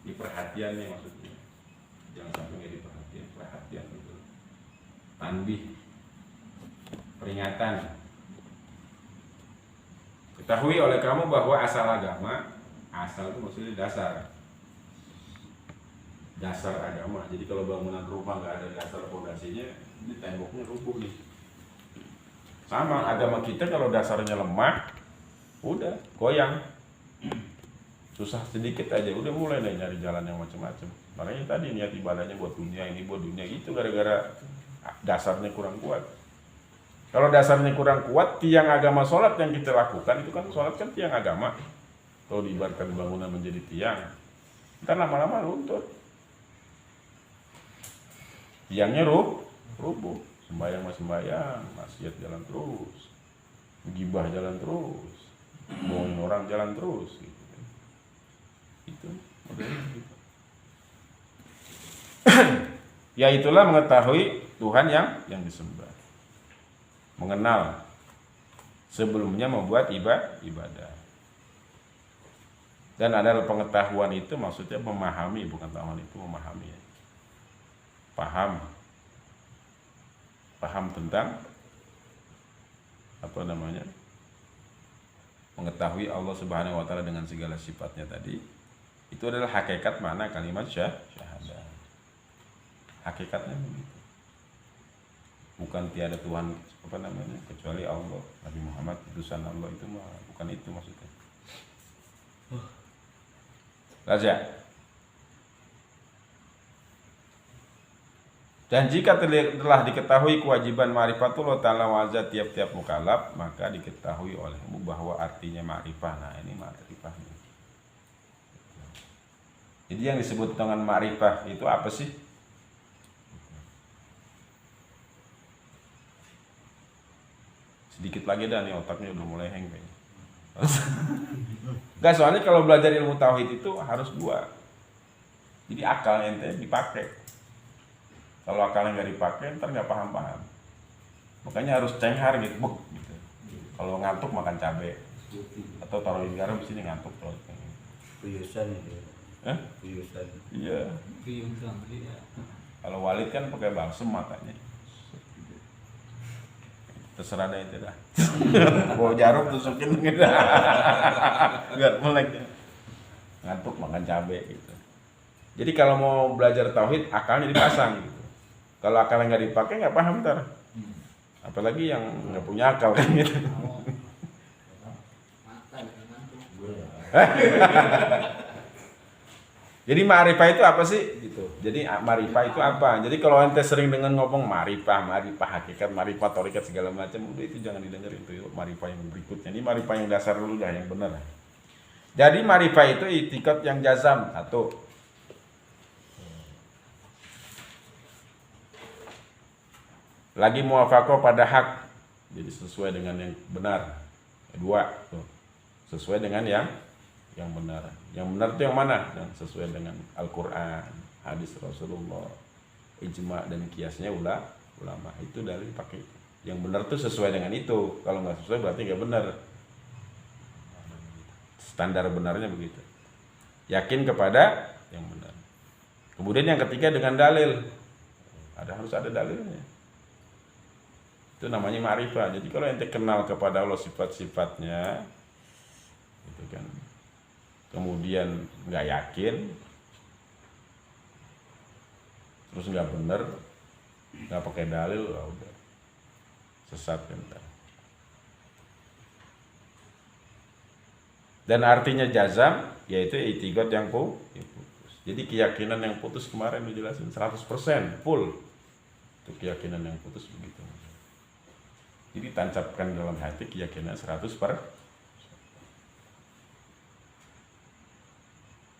diperhatian nih maksudnya, jangan sampai nggak diperhatian, perhatian itu tanbih, peringatan. Ketahui oleh kamu bahwa asal agama, asal itu maksudnya dasar agama. Jadi kalau bangunan rumah nggak ada dasar fondasinya, ini temboknya rubuh nih. Sama agama kita kalau dasarnya lemah, udah goyang, susah sedikit aja udah mulai deh nyari jalan yang macam-macam. Makanya tadi niat ibadahnya buat dunia ini, buat dunia itu, gara-gara dasarnya kurang kuat. Kalau dasarnya kurang kuat, tiang agama sholat yang kita lakukan itu kan, sholat kan tiang agama. Kalau diibaratkan bangunan menjadi tiang, ntar lama-lama runtuh. Tiangnya rubuh, sembahyang maksiat jalan terus, gibah jalan terus, bohongin orang jalan terus, gitu. Itu modelnya gitu. Ya itulah mengetahui Tuhan yang disembah, mengenal sebelumnya membuat ibadah. Dan adalah pengetahuan itu maksudnya memahami, bukan tahuan itu memahami ya. Paham tentang mengetahui Allah Subhanahu wa taala dengan segala sifatnya tadi. Itu adalah hakikat makna kalimat syahadah. Hakikatnya begitu. Bukan tiada Tuhan kecuali Allah, Nabi Muhammad utusan Allah, itu mah bukan itu maksudnya. Raja. Dan jika telah diketahui kewajiban ma'rifatullah ta'ala wazat tiap-tiap mukallaf, maka diketahui olehmu bahwa artinya ma'rifah. Nah, ini ma'rifah. Jadi yang disebut dengan ma'rifah itu apa sih? Sedikit lagi dah nih, otaknya udah mulai hang kayaknya. Enggak, soalnya kalau belajar ilmu tauhid itu harus dua. Jadi akal ente dipakai. Kalau akalnya nggak dipakai, ntar nggak paham-paham. Makanya harus cenghar gitu. Kalau ngantuk makan cabai, atau taruhin garam di sini ngantuk terus. Puyusan itu. Puyusan. Iya. Kalau Walid kan pakai balsem matanya. Terserah deh itu dah. Bawa jarum tusukin gitu. Biar melek. Ngantuk makan cabai gitu. Jadi kalau mau belajar tauhid, akalnya dipasang gitu. Kalau akalnya nggak dipakai, nggak paham ntar. Apalagi yang nggak punya akal kan gitu. Jadi ma'rifah itu apa sih? Gitu. Jadi ma'rifah itu apa? Jadi kalau ente sering dengan ngomong ma'rifah hakikat, ma'rifah thariqat segala macam, udah itu jangan didengerin tuh ma'rifah yang berikutnya. Ini ma'rifah yang dasar dulu dah, yang benar. Jadi ma'rifah itu i'tiqad yang jazam atau lagi muwafaqah pada hak, jadi sesuai dengan yang benar. Kedua tuh, sesuai dengan yang benar. Yang benar itu yang mana? Yang sesuai dengan Al-Quran, hadis Rasulullah, ijma dan kiasnya ulama. Itu dalil pakai. Yang benar tuh sesuai dengan itu. Kalau nggak sesuai berarti nggak benar. Standar benarnya begitu. Yakin kepada yang benar. Kemudian yang ketiga dengan dalil. Harus ada dalilnya. Itu namanya ma'rifah. Jadi kalau ente kenal kepada Allah sifat-sifatnya, gitu kan, kemudian nggak yakin, terus nggak bener, nggak pakai dalil, udah sesat kan. Dan artinya jazam yaitu i'tiqad yang putus. Jadi keyakinan yang putus kemarin dijelasin 100% full. Itu keyakinan yang putus begitu. Jadi tancapkan dalam hati keyakinan 100%.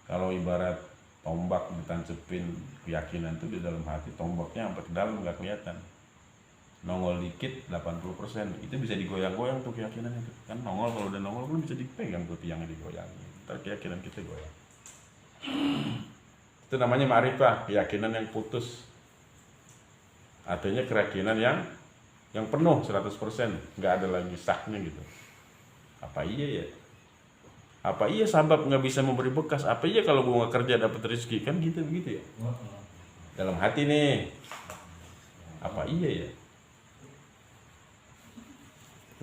Kalau ibarat tombak ditancepin keyakinan itu di dalam hati, tombaknya sampai ke dalam nggak kelihatan. Nongol dikit 80%, itu bisa digoyang-goyang tuh keyakinan itu. Kan nongol, kalau udah nongol kan bisa dipegang tuh tiangnya digoyang. Ntar keyakinan kita goyang. Itu namanya ma'rifah, keyakinan yang putus. Artinya keyakinan yang penuh 100%, nggak ada lagi saknya gitu. Apa iya ya? Apa iya sabab nggak bisa memberi bekas? Apa iya kalau gue nggak kerja dapat rezeki? Kan gitu begitu ya. Dalam hati nih, apa iya ya?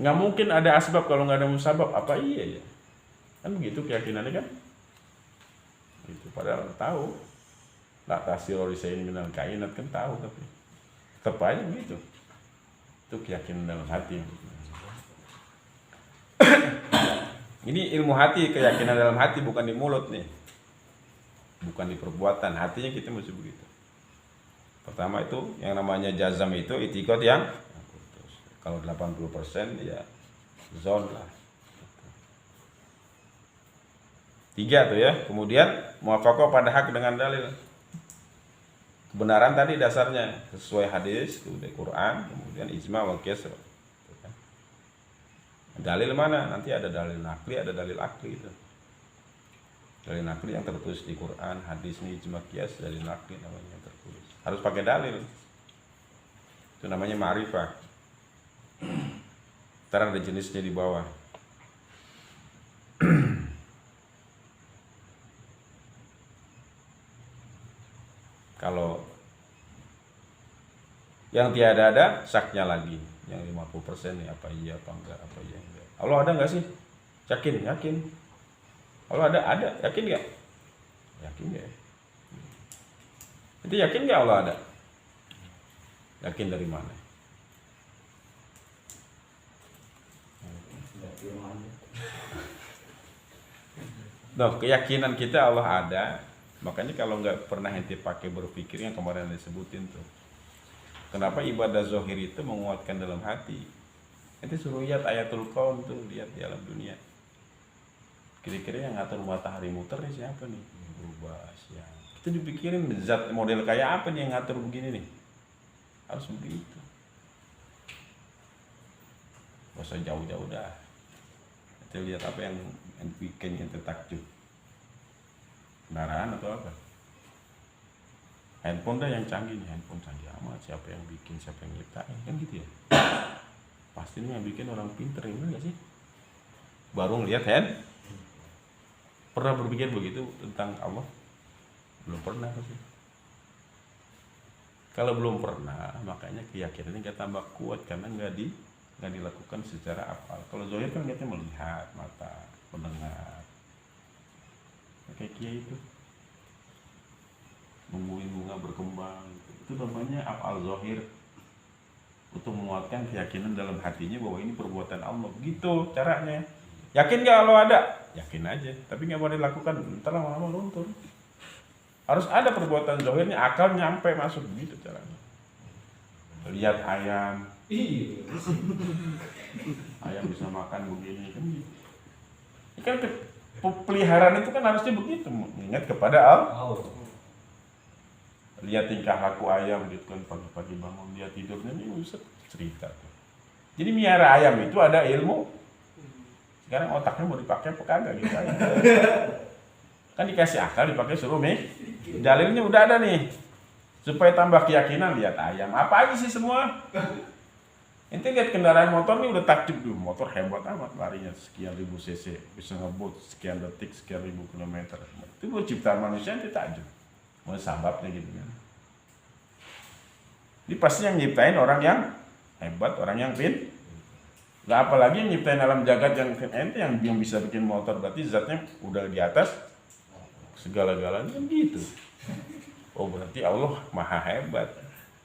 Nggak mungkin ada asbab kalau nggak ada musabab. Apa iya ya? Kan begitu keyakinannya kan? Itu padahal tahu. La tasirul lisain minal kainat kan tahu, tapi tetap aja begitu. Itu keyakinan dalam hati. Ini ilmu hati, keyakinan dalam hati, bukan di mulut nih. Bukan di perbuatan, hatinya kita mesti begitu. Pertama itu yang namanya jazam itu itikad yang putus. Kalau 80% ya zon lah. 3 tuh ya. Kemudian muwafaqah pada hak dengan dalil. Kebenaran tadi dasarnya sesuai hadis, kemudian Quran, kemudian ijma wal qiyas. Dalil mana? Nanti ada dalil nakli, ada dalil akli itu. Dalil nakli yang tertulis di Quran, hadis ini ijma qiyas, dalil nakli namanya yang tertulis. Harus pakai dalil. Itu namanya ma'rifah. Ntar ada jenisnya di bawah. Kalau yang tiada ada, saknya lagi. Yang 50% nih, apa iya, apa enggak, apa iya, enggak. Allah ada enggak sih? Yakin, yakin. Allah ada, yakin enggak? Yakin enggak? Itu yakin enggak Allah ada? Yakin dari mana? Nah, keyakinan kita Allah ada. Makanya kalau nggak pernah ente pakai berpikir yang kemarin disebutin tuh. Kenapa ibadah zohir itu menguatkan dalam hati? Ente suruh lihat ayatul kaun tuh, lihat di alam dunia. Kira-kira yang ngatur matahari muter nih siapa nih? Berubah siang. Itu dipikirin zat model kayak apa nih yang ngatur begini nih? Harus begitu. Gak usah jauh-jauh dah. Ente lihat apa yang bikin ente takjub. Kendaraan atau apa? Handphone dah yang canggih nih, handphone canggih amat. Siapa yang bikin, siapa yang nyiptain, kan gitu ya. Pasti ini yang bikin orang pinter, ini nggak sih? Baru ngeliat pernah berpikir begitu tentang Allah? Belum pernah pasti. Kalau belum pernah, makanya keyakinannya nggak tambah kuat karena nggak dilakukan secara apal. Kalau zohir kan kita melihat mata, mendengar. Kayak kiai itu nungguin bunga berkembang, itu namanya afal zohir, untuk menguatkan keyakinan dalam hatinya bahwa ini perbuatan Allah. Gitu caranya. Yakin gak Allah ada? Yakin aja, tapi gak boleh dilakukan, ntar lama-lama luntur. Harus ada perbuatan zohirnya, akal nyampe masuk, gitu caranya. Lihat ayam, ayam bisa makan begini kan gitu. Kan peliharaan itu kan harusnya begitu, mengingat kepada Allah. Lihat tingkah laku ayam gitu kan, pagi-pagi bangun dia tidurnya ini usah cerita tuh. Jadi miara ayam itu ada ilmu. Sekarang otaknya mau dipakai apa kagak gitu ayam. Kan dikasih akal dipakai suruh nih. Dalilnya udah ada nih. Supaya tambah keyakinan, lihat ayam. Apa aja sih semua? Ente lihat kendaraan motor nih udah takjub dulu, motor hebat amat larinya sekian ribu cc, bisa ngebut sekian detik, sekian ribu kilometer. Itu buat ciptaan manusia ente takjub. Mau sababnya gitu kan. Ini pasti yang nyiptain orang yang hebat, orang yang pin. Lah apalagi yang nyiptain alam jagat yang ente yang bisa bikin motor, berarti zatnya udah di atas segala-galanya kan gitu. Oh berarti Allah maha hebat.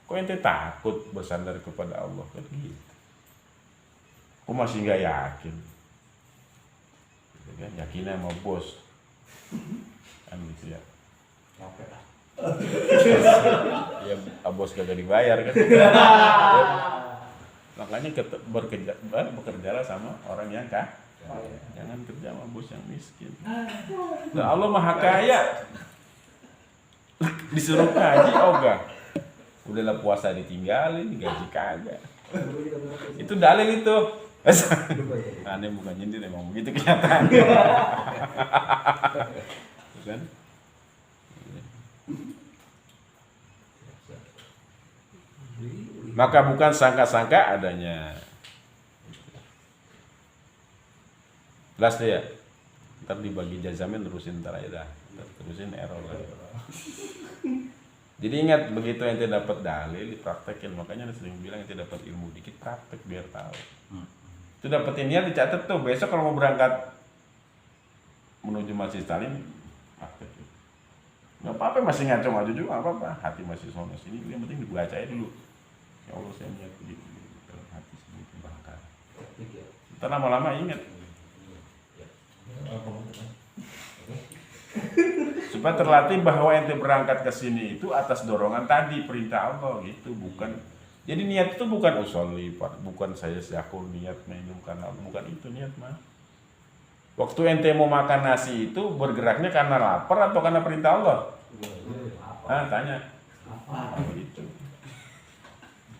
Kok ente takut bersandar kepada Allah kan gitu? Kok masih nggak yakin? Gitu kan? Yakinnya sama bos, kan gitu ya? Ya bos kagak dibayar kan? Ya, makanya bekerjalah sama orang yang kaya. Jangan kerja sama bos yang miskin. Nah, Allah maha kaya. Disuruh ngaji ogah. Udahlah puasa ditinggalin, gaji kagak. Itu dalil itu. Aneh bukan nyindir, emang begitu kenyataan. Kan? Maka bukan sangka-sangka adanya. Jelas ya? ntar dibagi jazamin terusin ntar aja dah, terusin error lagi. Jadi ingat, begitu ente dapat dalil dipraktekin, makanya ada sering bilang ente dapat ilmu dikit praktek biar tahu. Itu dapetin niat dicatat tuh, besok kalau mau berangkat menuju Masjid Salim praktek. Nggak apa-apa, masih ngaco maju juga nggak apa-apa, hati masih sono sini, yang penting dibaca aja dulu. Ya Allah saya niat begitu dalam hati sedikit berangkat. Ntar lama-lama ingat. Supaya terlatih bahwa ente berangkat ke sini itu atas dorongan tadi perintah Allah gitu, bukan. Jadi niat itu bukan usolli, bukan saya syakul niat minum karena bukan itu niat mah. Waktu ente mau makan nasi itu bergeraknya karena lapar atau karena perintah Allah? Tanya. Gitu.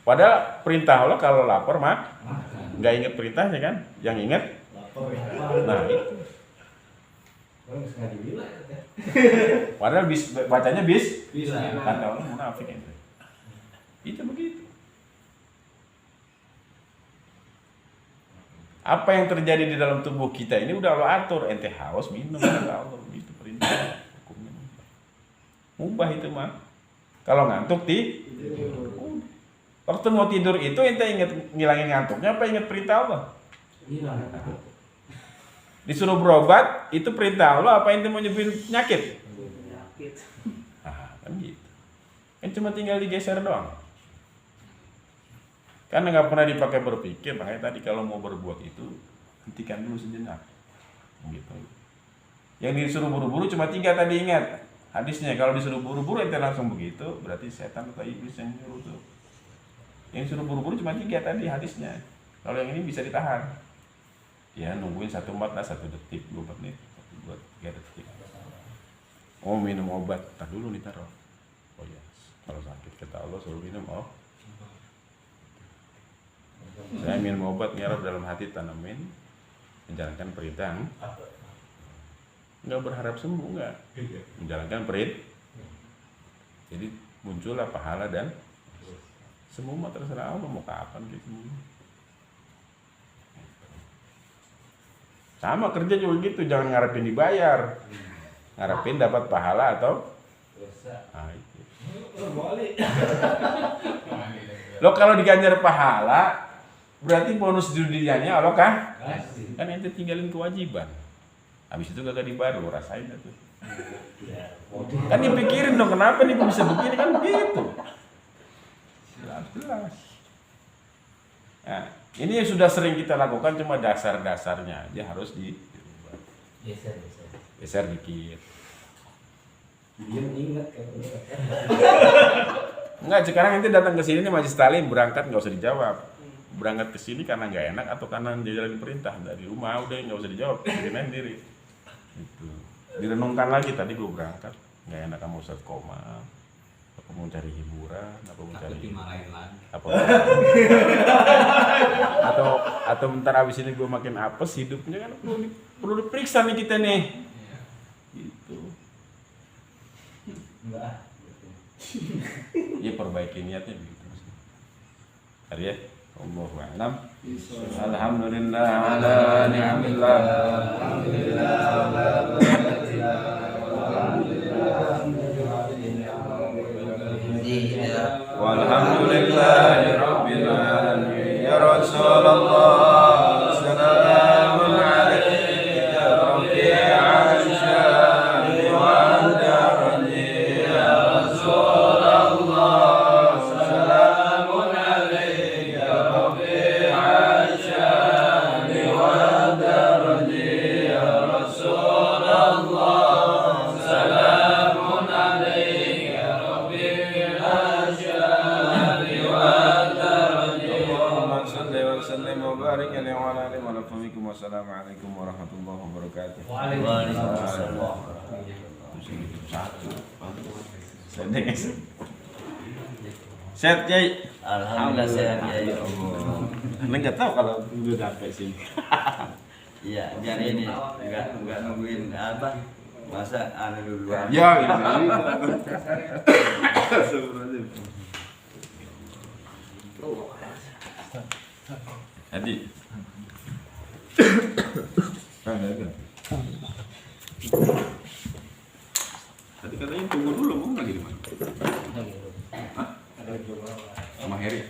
Padahal perintah Allah kalau lapar mah nggak inget perintahnya kan? Yang inget? Nah itu. Padahal bacanya bisa. Kata Allah munafik itu. Itu begitu. Apa yang terjadi di dalam tubuh kita ini udah Allah atur. Ente haus minum kata Allah, itu perintah. Hukumnya mubah itu mah. Kalau ngantuk waktu mau tidur itu ente ingat ngilangin ngantuknya apa ingat perintah Allah? Disuruh berobat itu perintah Allah apa ente mau nyembuhin penyakit? Kan gitu. Kan cuma tinggal digeser doang. Karena nggak pernah dipakai berpikir, makanya tadi kalau mau berbuat itu hentikan dulu sejenak. Gitu. Yang disuruh buru-buru cuma 3 tadi ingat hadisnya. Kalau disuruh buru-buru ente langsung begitu, berarti setan atau iblis yang nyuruh tuh. Yang disuruh buru-buru cuma 3 tadi hadisnya. Kalau yang ini bisa ditahan. Ya nungguin 1 menit, 1 detik, 2 menit, 2, 3 detik. Oh minum obat, tar dulu ditaruh. Oh ya, kalau sakit kata Allah suruh minum, saya minum obat ngarep dalam hati tanamin menjalankan perintah. Nggak berharap sembuh, nggak menjalankan perintah. Jadi muncullah pahala dan sembuh mah terserah Allah mau kapan gitu. Sama kerja juga gitu, jangan ngarepin dibayar, ngarepin dapat pahala atau itu. Lo kalau diganjar pahala berarti bonus dunianya Allah kan ente tinggalin kewajiban. Habis itu gak dibayar, lo rasain itu. Kan dipikirin dong kenapa nih bisa begini kan begitu. Jelas. Nah, ini yang sudah sering kita lakukan cuma dasar-dasarnya aja harus geser dikit. Enggak, sekarang ente datang ke sini nih Majelis Taklim berangkat nggak usah dijawab. Berangkat ke sini karena nggak enak atau karena dijalanin perintah dari rumah udah nggak usah dijawab, pikirin sendiri. Itu direnungkan lagi tadi gue berangkat nggak enak kamu Ustaz koma, apa mau cari hiburan, apa mau cari apa atau bentar abis ini gue makin apes hidupnya kan perlu diperiksa nih kita nih. Gitu. Ya perbaiki niatnya begitu. Hari ya. Allahu a'lam. Alhamdulillah ala ni'amillah. Walhamdulillahi rabbil alamin. Ya Rasulullah salamun alaihi ya rabbi asyani wa darani ya Rasulullah. Wassalamualaikum warahmatullahi wabarakatuh. Waalaikumsalam. Sehat Kiai. Alhamdulillah sehat Kiai. Anda nggak tahu kalau udah sampai sini. Iya, jadi ini nggak nungguin apa masa duluan. Ya ini. Adi. Tadi katanya tunggu dulu, mau lagi di mana? Hah? Sama Heri.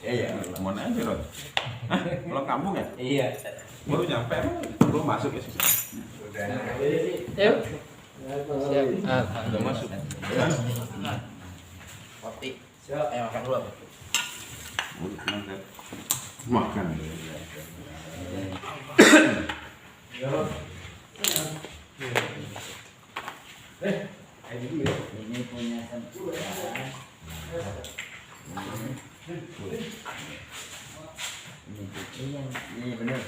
Iya. Mana aja, Rod? Hah? Pulang kampung ya? Iya. Baru nyampe, belum masuk ya sih? Yuk. Siap. Udah masuk. Roti. Siap. Ayo makan dulu. Udah makan. Makan. Ini punya sempurna. Ini benar.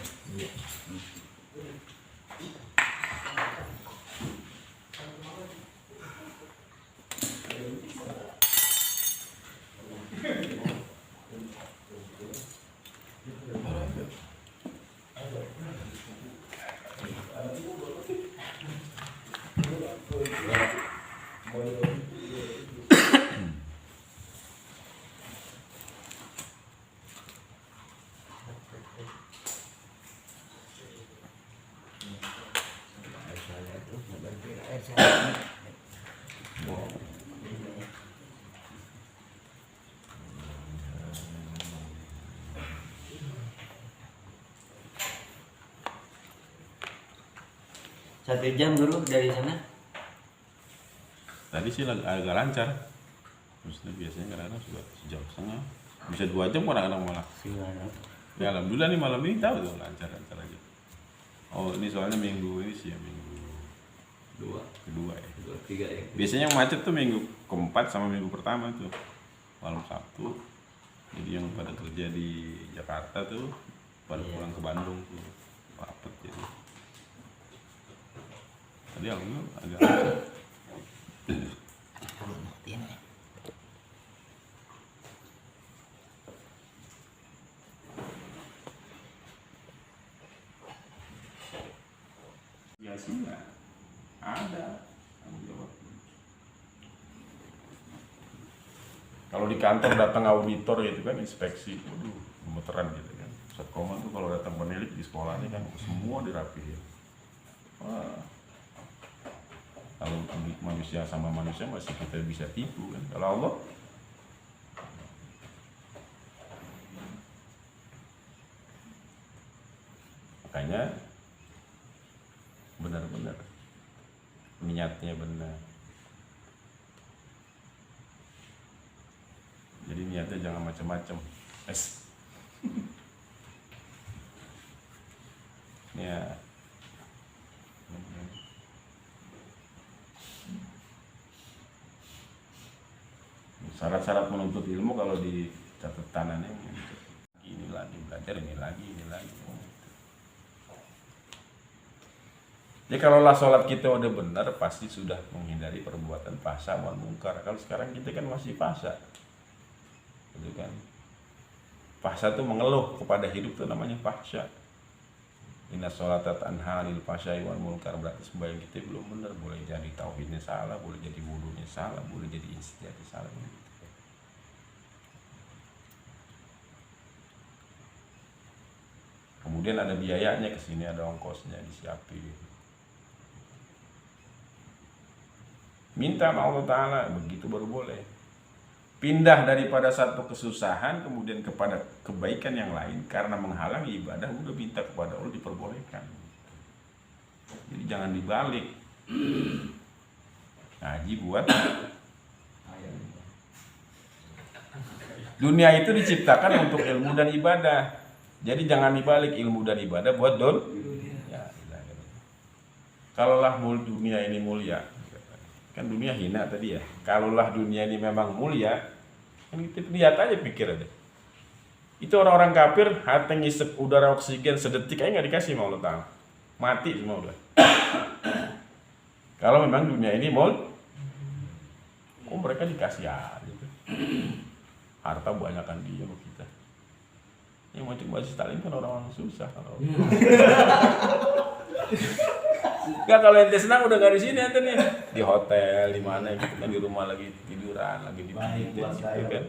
Satu jam guru dari sana. Tadi sih agak lancar. Terus biasanya kadang-kadang sudah sejam setengah. Bisa 2 jam kadang-kadang malah. Ya alhamdulillah nih malam ini tahu tuh lancar-lancar aja. Oh ini soalnya minggu ini sih ya minggu kedua ya. Tiga ya. Biasanya yang macet tuh minggu keempat sama minggu pertama tuh malam Sabtu. Jadi yang pada kerja di Jakarta tuh pada pulang ke Bandung tuh rapet jadi. Tadi alhamdulillah agak lancar. Ya sih nggak ada tanggung jawab. Kalau di kantor datang auditor gitu kan inspeksi, waduh gemeteran gitu kan. Ustadz Komar tuh kalau datang penilik di sekolah ini kan semua dirapihin. Wah, kalau manusia sama manusia masih kita bisa tipu kan. Kalau Allah makanya benar-benar niatnya benar. Jadi niatnya jangan macam-macam. Ya. Syarat-syarat menuntut ilmu kalau di catatanannya ini lagi belajar ini lagi. Jadi kalau sholat kita udah benar pasti sudah menghindari perbuatan fahsya wal munkar. Kalau sekarang kita kan masih fahsya, gitu kan? Fahsya itu mengeluh kepada hidup itu namanya fahsya. Inna sholata tanha anil fahsya'i wal munkar, berarti sembahyang kita belum benar. Boleh jadi tauhidnya salah, boleh jadi wudunya salah, boleh jadi istijabah salah. Kemudian ada biayanya ke sini, ada ongkosnya disiapin. Minta sama Allah Ta'ala, begitu baru boleh. Pindah daripada satu kesusahan kemudian kepada kebaikan yang lain karena menghalangi ibadah, udah minta kepada Allah diperbolehkan. Jadi jangan dibalik. Ngaji buat dunia itu diciptakan untuk ilmu dan ibadah. Jadi jangan dibalik ilmu dan ibadah buat ya, kalaulah dunia ini mulia, kan dunia hina tadi ya. Kalaulah dunia ini memang mulia, kan kita lihat aja, pikir aja. Itu orang-orang kafir hati ngisep udara oksigen sedetik aja nggak dikasih sama Allah Ta'ala, mati semua udah. Kalau memang dunia ini mereka dikasih aja. Harta banyakan dia sama kita. Yang macam Mbak Stalin kan orang-orang susah. Enggak, kalau ente senang udah gak di sini ente nih, di hotel, di mana gitu kan, di rumah lagi tiduran, lagi di pinggir gitu kan.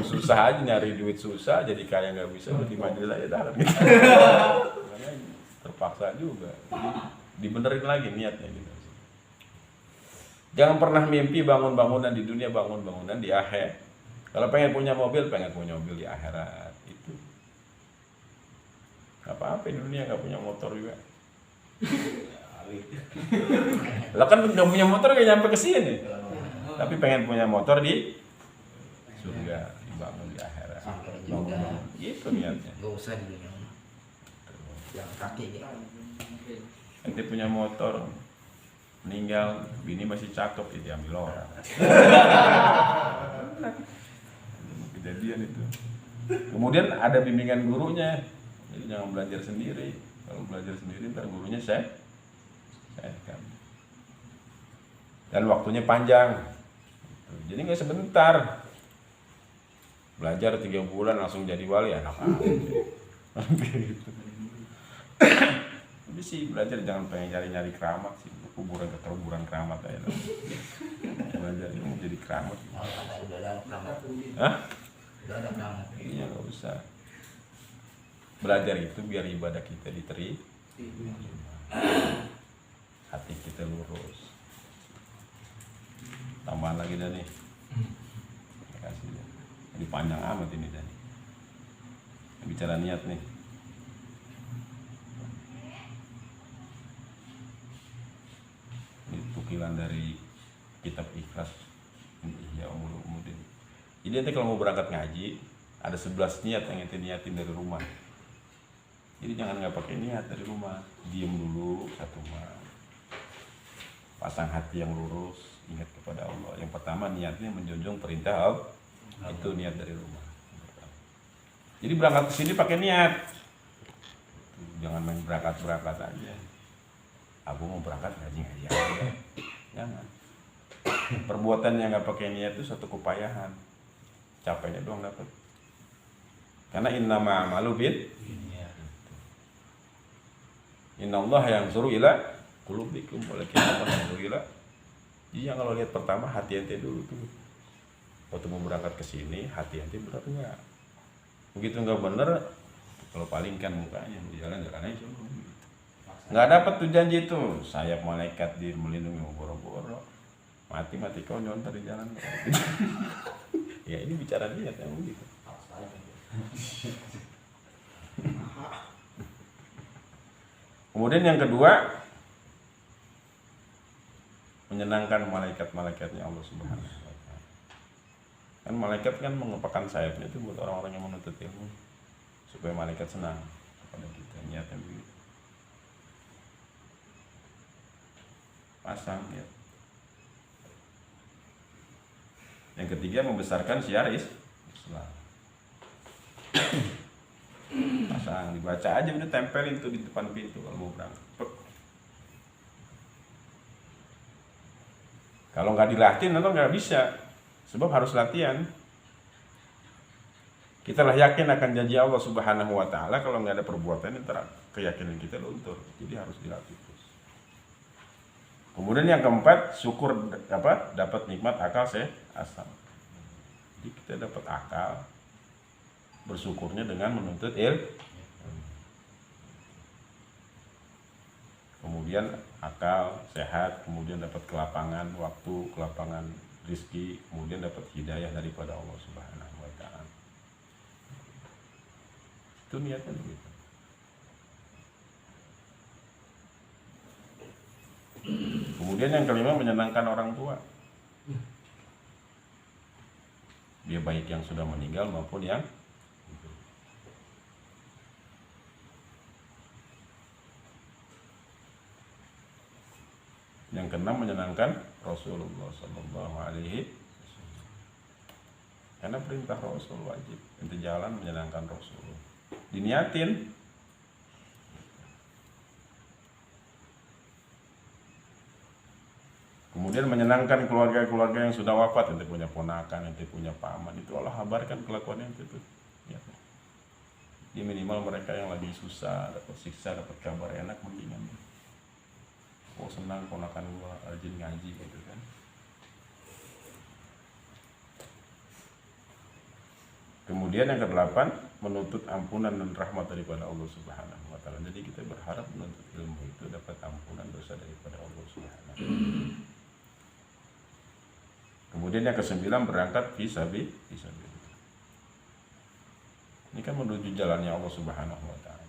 Susah aja nyari duit, susah jadi kaya nggak bisa, udah di majelis aja dah gitu. Karena terpaksa juga. Jadi dibenerin lagi niatnya gitu. Jangan pernah mimpi bangun bangunan di dunia, bangun bangunan di akhirat. Kalau pengen punya mobil di akhirat itu. Gak apa-apa di dunia nggak punya motor juga. Lah kan nggak punya motor gak nyampe ke sini. Tapi pengen punya motor di surga, dibangun di akhirat. Bangun-bangun. Gitu niatnya. Gak usah di dunia. Jalan kaki gitu. Nanti punya motor, meninggal, bini masih cakep, ya diambil orang. Kejadian itu. Kemudian ada bimbingan gurunya, jadi jangan belajar sendiri. Kalau belajar sendiri ntar gurunya saya kan. Dan waktunya panjang, jadi nggak sebentar. Belajar 3 bulan langsung jadi wali, anak gitu. Tapi sih belajar jangan pengen nyari keramat sih, kuburan keramat aja. Belajar ini jadi keramat. Udah ada keramat. Hah? Udah ada keramat. Iya nggak usah. Belajar itu biar ibadah kita diterima, hati kita lurus. Tambahan lagi dah nih. Terima kasih. Ini panjang amat ini dah. Bicara niat nih. Ini tukilan dari kitab Ikhlas Ihya Ulumuddin. Jadi nanti kalau mau berangkat ngaji ada 11 niat yang ente niatin dari rumah. Jadi jangan nggak pakai niat dari rumah, diem dulu satu malam, pasang hati yang lurus, ingat kepada Allah. Yang pertama niatnya menjunjung perintah Allah, itu niat dari rumah. Jadi berangkat ke sini pakai niat, jangan main berangkat aja. Aku mau berangkat ngaji aja, jangan. Perbuatan yang nggak pakai niat itu satu kepayahan, capeknya doang dapat. Karena innama a'malu Innallaha yanzuru ila qulubikum walakinna yanzuru ila. Jadi yang kalau lihat pertama hati ente dulu tuh. Waktu mau berangkat ke sini hati ente benar enggak? Begitu enggak bener, kalau palingkan mukanya jalan aja. Enggak dapat tuh janji itu. Sayap malaikat di melindungi boro-boro. Mati kau nyontar di jalan. Ya ini bicara niat yang begitu. Kemudian yang kedua, menyenangkan malaikat-malaikatnya Allah Subhanahu wa Ta'ala. Kan malaikat kan mengepakkan sayapnya itu buat orang-orang yang menuntut ilmu, supaya malaikat senang kepada kita, niatnya begitu. Pasang ya. Yang ketiga, membesarkan syiar Islam. Pasang, dibaca aja udah, tempelin tuh di depan pintu kalau mau berangkat. Kalau nggak dilatih nanti nggak bisa, sebab harus latihan. Kita lah yakin akan janji Allah Subhanahu wa Ta'ala, kalau nggak ada perbuatan ntar keyakinan kita luntur. Jadi harus dilatih terus. Kemudian yang keempat, syukur dapat nikmat akal asal. Jadi kita dapat akal, bersyukurnya dengan menuntut ilmu. Kemudian akal sehat, kemudian dapat kelapangan waktu, kelapangan rezeki, kemudian dapat hidayah daripada Allah Subhanahu wa Ta'ala. Itu niatnya begitu. Kemudian yang kelima, menyenangkan orang tua. Dia baik yang sudah meninggal maupun yang hidup. Yang keenam, menyenangkan Rasulullah Sallallahu Alaihi Wasallam. Karena perintah Rasul wajib. Itu jalan menyenangkan Rasul. Diniatin. Kemudian menyenangkan keluarga-keluarga yang sudah wafat, ente punya ponakan, ente punya paman, itu Allah kabarkan kelakuannya itu. Ya. Dia minimal mereka yang lagi susah, dapat siksa, dapat kabar enak, mendingan. Oh senang ponakan gua rajin ngaji gitu kan. Kemudian yang ke-8, menuntut ampunan dan rahmat daripada Allah Subhanahu wa taala. Jadi kita berharap menuntut ilmu itu dapat ampunan dosa daripada Allah Subhanahu wa taala. Kemudian yang ke-9 berangkat fisabilillah. Ini kan menuju jalannya Allah Subhanahu wa taala.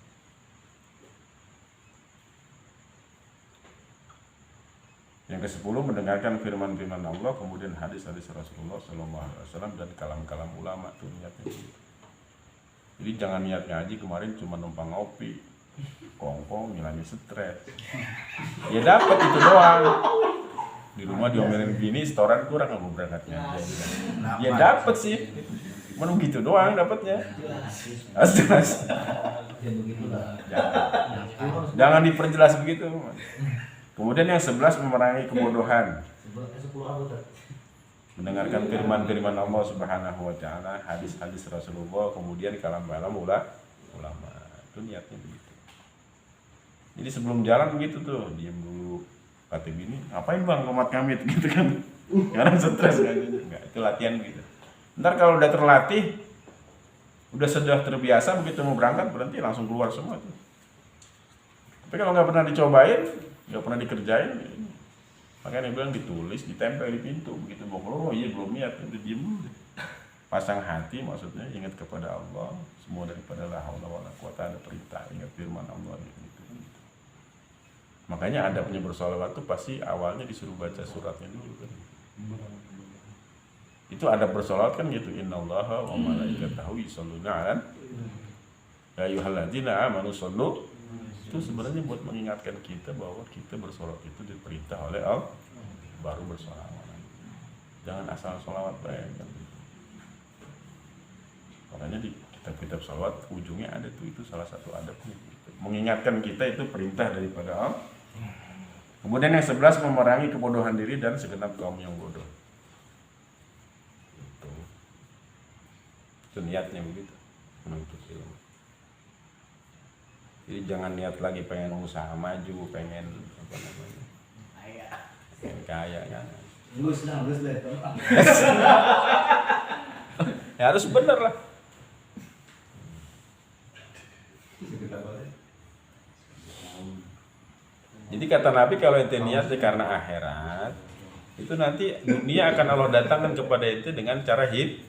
Yang ke-10 mendengarkan firman-firman Allah, kemudian hadis-hadis Rasulullah SAW dan kalam-kalam ulama tuh niatnya gitu. Jadi jangan niat ngaji kemarin cuma numpang ngopi, kongkong, ngilangin stres. Ya dapat itu doang. Di rumah diomelin gini, setoran kurang nggak mau berangkat ngaji. Ya dapat sih, cuma gitu doang dapatnya. Jelas. Ya begitulah. Jangan diperjelas begitu. Kemudian yang 11 memerangi kebodohan. Mendengarkan firman-firman Allah Subhanahu wa taala, hadis-hadis Rasulullah, kemudian kalam-kalam ulama. Itu niatnya begitu. Jadi sebelum jalan begitu tuh, diam dulu. Kata bini, ngapain bang komat kamit gitu kan. Karena stres kan. Enggak, itu latihan gitu. Ntar kalau udah terlatih, sudah terbiasa begitu mau berangkat berarti langsung keluar semua tuh. Tapi kalau nggak pernah dicobain, nggak pernah dikerjain, makanya dia bilang ditulis, ditempel di pintu, begitu mau keluar, oh iya belum niat, itu diem dulu. Pasang hati maksudnya, ingat kepada Allah, semua daripada la haula wala quwata, ada perintah, ingat firman Allah gitu. Makanya adabnya bersolawat itu pasti awalnya disuruh baca suratnya dulu kan. Itu adab bersolawat kan gitu, innallaha wa malaikatahu yusholluna 'alan ya ayyuhalladzina amanu shollu. Itu sebenarnya buat mengingatkan kita bahwa kita bersolawat itu diperintah oleh Allah, baru bersolawat. Jangan asal solawat baik kan. Makanya di kitab-kitab solawat ujungnya ada tuh, itu salah satu adabnya gitu. Mengingatkan kita itu perintah daripada Allah. Kemudian yang 11 memerangi kebodohan diri dan segenap kaum yang bodoh. Itu niatnya begitu, menuntut ilmu. Jadi jangan niat lagi pengen usaha maju, pengen apa namanya, pengen kaya kan. Lulus deh. Ya harus bener lah. Jadi kata Nabi kalau ente niatnya karena akhirat, itu nanti dunia akan Allah datangkan kepada ente dengan cara hina.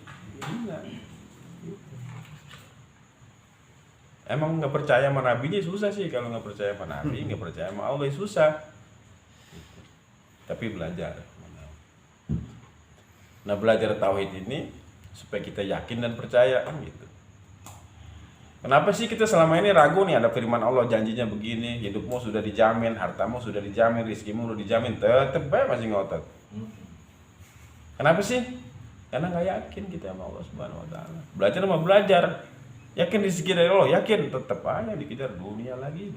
Emang nggak percaya sama Nabinya susah sih. Kalau nggak percaya sama Nabi, nggak percaya sama Allah susah. Tapi belajar. Nah belajar tauhid ini supaya kita yakin dan percaya kan gitu. Kenapa sih kita selama ini ragu nih, ada firman Allah janjinya begini, hidupmu sudah dijamin, hartamu sudah dijamin, rizkimu sudah dijamin, tetep aja masih ngotot. Kenapa sih? Karena nggak yakin kita sama Allah Subhanahu wa taala. Belajar sama belajar. Yakin rezeki dari Allah, yakin, tetap aja dikejar dunia lagi.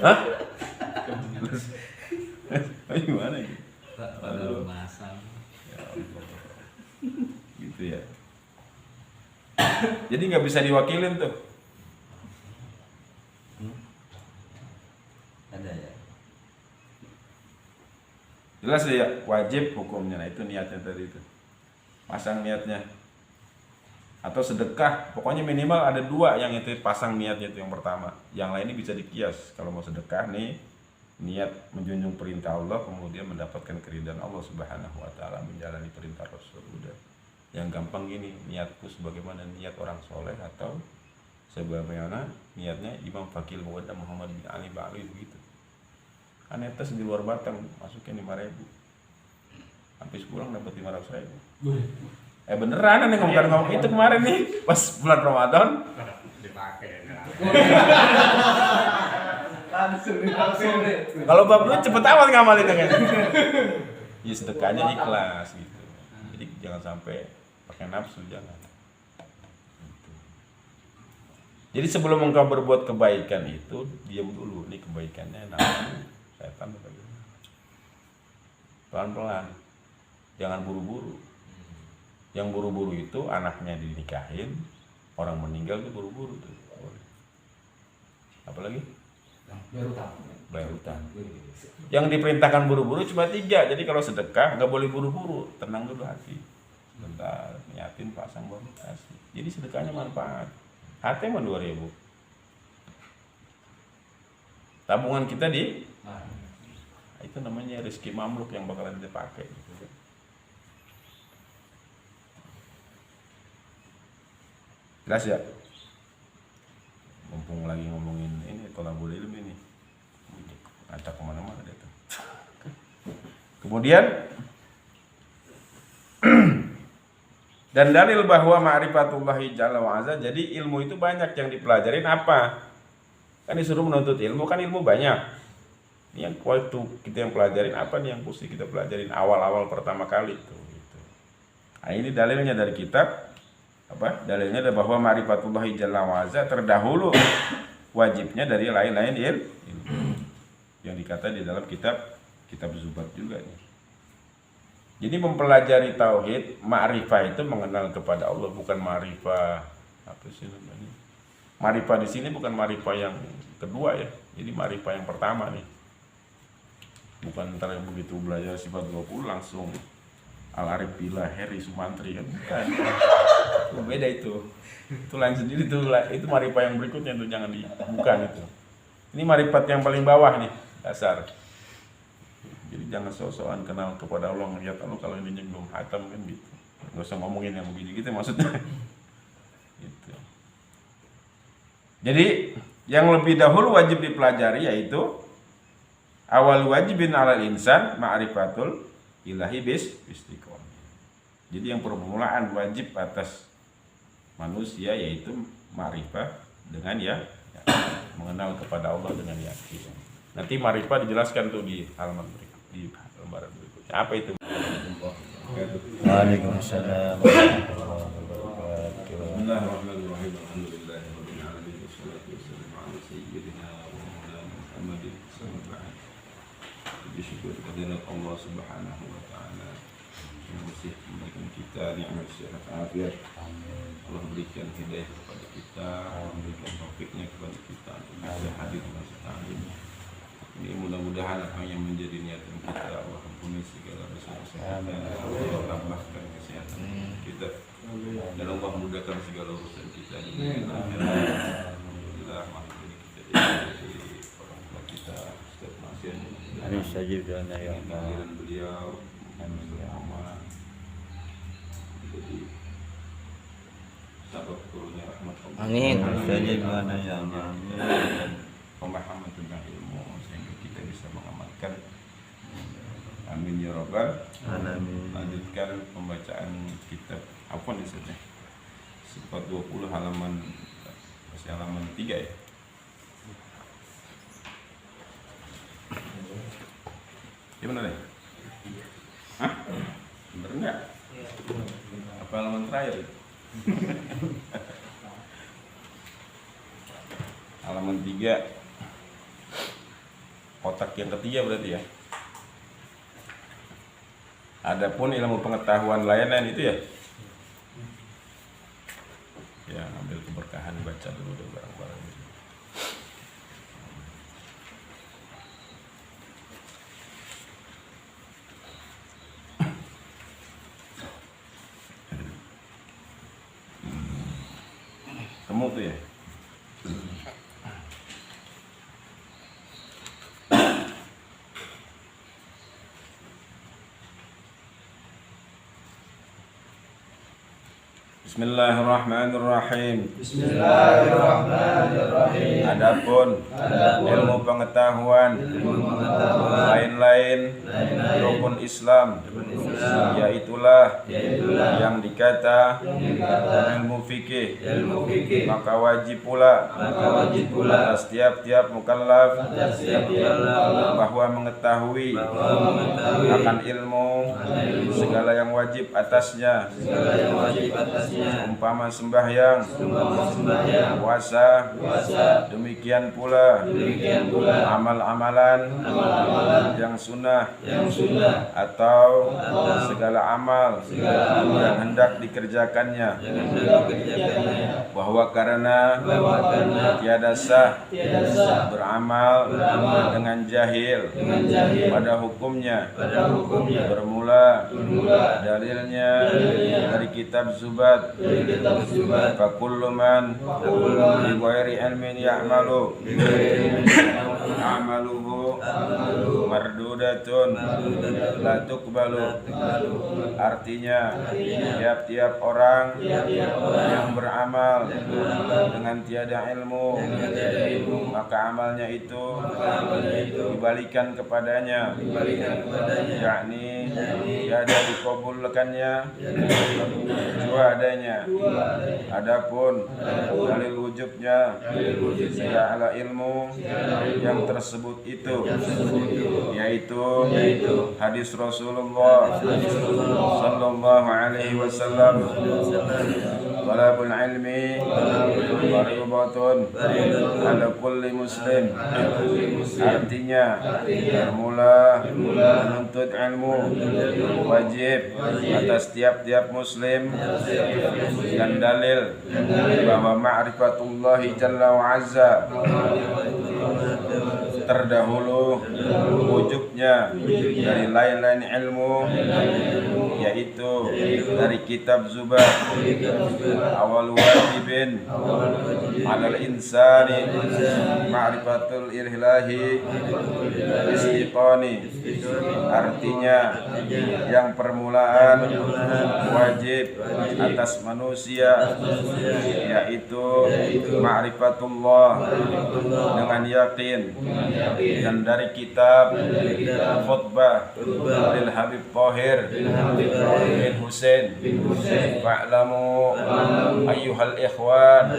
Hah? Gimana gitu? Baru masang. Gitu ya. Jadi nggak bisa diwakilin tuh. Ada ya. Jelas ya, wajib hukumnya. Nah itu niatnya tadi itu. Pasang niatnya. Atau sedekah, pokoknya minimal ada 2 yang itu pasang niatnya itu yang pertama. Yang lain ini bisa dikias. Kalau mau sedekah nih, niat menjunjung perintah Allah, kemudian mendapatkan keridhaan Allah Subhanahu wa taala, menjalani perintah Rasul. Udah. Yang gampang gini, niatku sebagaimana niat orang soleh atau sebagaimana niatnya Imam Fakil Muhammad bin Ali Ba'alwi begitu. Kan tes di luar Batang, masukin 5.000. Habis pulang dapat 500.000. Beneran nih ngomong itu kemarin nih pas bulan Ramadan dipakai. Langsung deh. Kalau bab lu cepet amat ngamalin kan. Ya sedekahnya ikhlas gitu. Jadi jangan sampai pakai nafsu, jangan. Jadi sebelum engkau berbuat kebaikan itu diam dulu, nih kebaikannya nafsu setan bagaimana. Pelan-pelan. Jangan buru-buru. Yang buru-buru itu anaknya dinikahin, orang meninggal itu buru-buru tuh. Apalagi bayar hutang. Yang diperintahkan buru-buru cuma 3. Jadi kalau sedekah nggak boleh buru-buru, tenang dulu hati. Bentar, nyiapin pasang baru kasih. Jadi sedekahnya manfaat. Hati mah 2.000. Tabungan kita itu namanya rezeki mamluk yang bakalan dipakai. Jelas ya? Mumpung lagi ngomongin ini tolabul ilmi ini, ada kemana-mana dia tuh. Kemudian dan dalil bahwa ma'rifatullahi jalla wa azza, jadi ilmu itu banyak yang dipelajarin apa? Kan disuruh menuntut ilmu, kan ilmu banyak. Ini yang waktu kita yang pelajarin apa nih yang mesti kita pelajarin awal-awal pertama kali itu. Gitu. Nah, ini dalilnya dari kitab apa? Dalilnya adalah bahwa ma'rifatullahi jalla wa azza terdahulu wajibnya dari lain-lain ilmu. Yang dikata di dalam kitab Zubat juga nih. Jadi mempelajari tauhid, ma'rifah itu mengenal kepada Allah, bukan ma'rifah apa sih namanya? Ma'rifah di sini bukan ma'rifah yang kedua ya. Jadi ma'rifah yang pertama nih. Bukan ntar begitu belajar sifat 20 langsung Al-Arif Billah Heri Sumantri kan bukan. Itu beda itu. Itu lain sendiri tuh. Itu ma'rifah yang berikutnya tuh, jangan bukan itu. Ini ma'rifat yang paling bawah nih, dasar. Jadi jangan sok-sokan kenal kepada Allah, ngeliat Allah kalau ini belum hatam kan gitu. Nggak usah ngomongin yang begini gitu maksudnya. Gitu. Jadi yang lebih dahulu wajib dipelajari yaitu awal wajibin alal insan ma'rifatul ilahi bistiqomah. Jadi yang permulaan wajib atas manusia yaitu ma'rifah dengan ya mengenal kepada Allah dengan yakin. Nanti ma'rifah dijelaskan tuh di halaman berikut, di lembaran berikutnya. Apa itu? Waalaikumsalam. Bismillahirrahmanirrahim. Alhamdulillahirabbil alamin. Wassalatu wassalamu ala sayyidina wa maulana Muhammadin sallallahu alaihi wasallam. Bersyukur kepada Allah Subhanahu wa taala yang masih memberikan kita nikmat sehat afiat. Allah berikan hidayah kepada kita, memberikan taufiknya kepada kita untuk bisa hadir di masa taklim. Ini mudah-mudahan apa yang menjadi niatan kita, Allah ampuni segala dosa-dosa kita, Allah tambahkan kesehatan kita, dan Allah mudahkan segala urusan kita di dunia akhirat. Alhamdulillah, malam ini kita jadi orang tua kita, Ustaz Masyan. Amin sajib dan ya Allah. Beliau, bersama jadi sabab turunnya rahmat Allah. Amin sajib dan ya Allah. Pemahaman tentang ilmu sehingga kita bisa mengamalkan. Amin ya rabbal alamin. Lanjutkan pembacaan kitab apa nih saja? Sifat 20 halaman masih halaman 3 ya. Gimana deh? Hah? Bener enggak? Apa halaman terakhir? Halaman 3 kotak yang ketiga berarti ya. Adapun ilmu pengetahuan layanan itu ya. Ya, ambil keberkahan baca dulu deh barang-barang ini. Temu tuh ya. Bismillahirrahmanirrahim. Bismillahirrahmanirrahim. Adapun ilmu pengetahuan lain-lain rukun Islam, yaitulah yang dikata ilmu fikih, maka wajib pula atas tiap-tiap mukallaf bahwa mengetahui akan ilmu segala yang wajib atasnya, umpama sembahyang, puasa, demikian pula amal-amalan yang sunnah atau segala amal yang hendak dikerjakannya, bahwa karena tiada sah beramal dengan jahil pada hukumnya, bermula dalilnya dari kitab Zubat, fa kullu man bi ghairi ilmin ya'malu amaluhu mardudatun la tuqbalu. Artinya tiap-tiap orang yang beramal dengan tiada ilmu, maka amalnya itu dibalikan kepadanya, yakni tiada dikabulkannya kecuali adanya. Adapun dalil wujubnya segala ilmu yang tersebut itu, yaitu hadis Rasulullah sallallahu alaihi wasallam, talabul ilmi fardhatun ala kulli muslim. Artinya bermula menuntut ilmu wajib atas tiap-tiap muslim, dan dalil bahwa ma'rifatullahi jalla wa azza terdahulu wujubnya dari lain-lain ilmu, yaitu dari kitab Zubat, awal wajibin alal insani ma'rifatul ilahi istiqani. Artinya yang permulaan wajib atas manusia, yaitu ma'rifatullah dengan yakin, dan dari kitab khutbah lil Habib Thahir bin Husain, fa'lamu ayyuhal ikhwan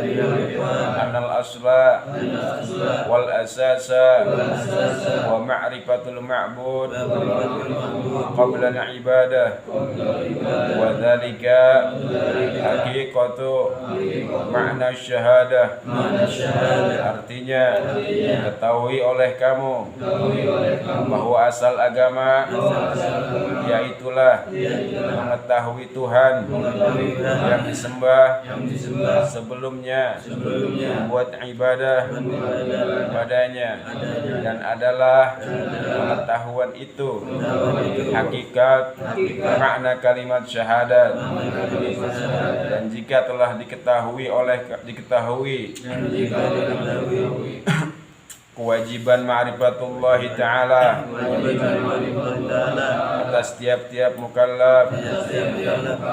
annal asla wal asasa wa ma'rifatul ma'bud qabla al-ibadah, wa dhalika haqiqatu ma'na syahadah. Artinya ketahui oleh kamu bahwa asal agama yaitulah mengetahui Tuhan yang disembah sebelumnya, membuat ibadah padanya, dan adalah pengetahuan itu hakikat makna kalimat syahadat. Dan jika telah diketahui kewajiban ma'rifatullahi ta'ala atas tiap-tiap mukallaf,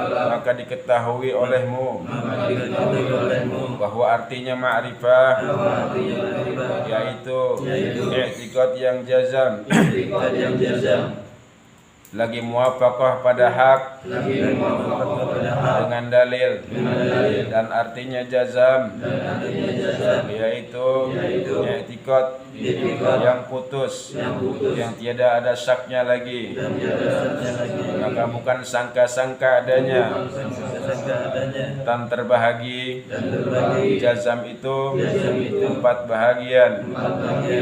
maka diketahui olehmu bahwa artinya ma'rifah yaitu i'tiqad yang jazam, lagi muwafaqah pada hak dengan dalil, dan artinya jazam yaitu i'tiqad yang putus, yang tiada ada syaknya lagi, maka bukan sangka-sangka adanya, tan terbahagi. Jazam itu 4 bahagian,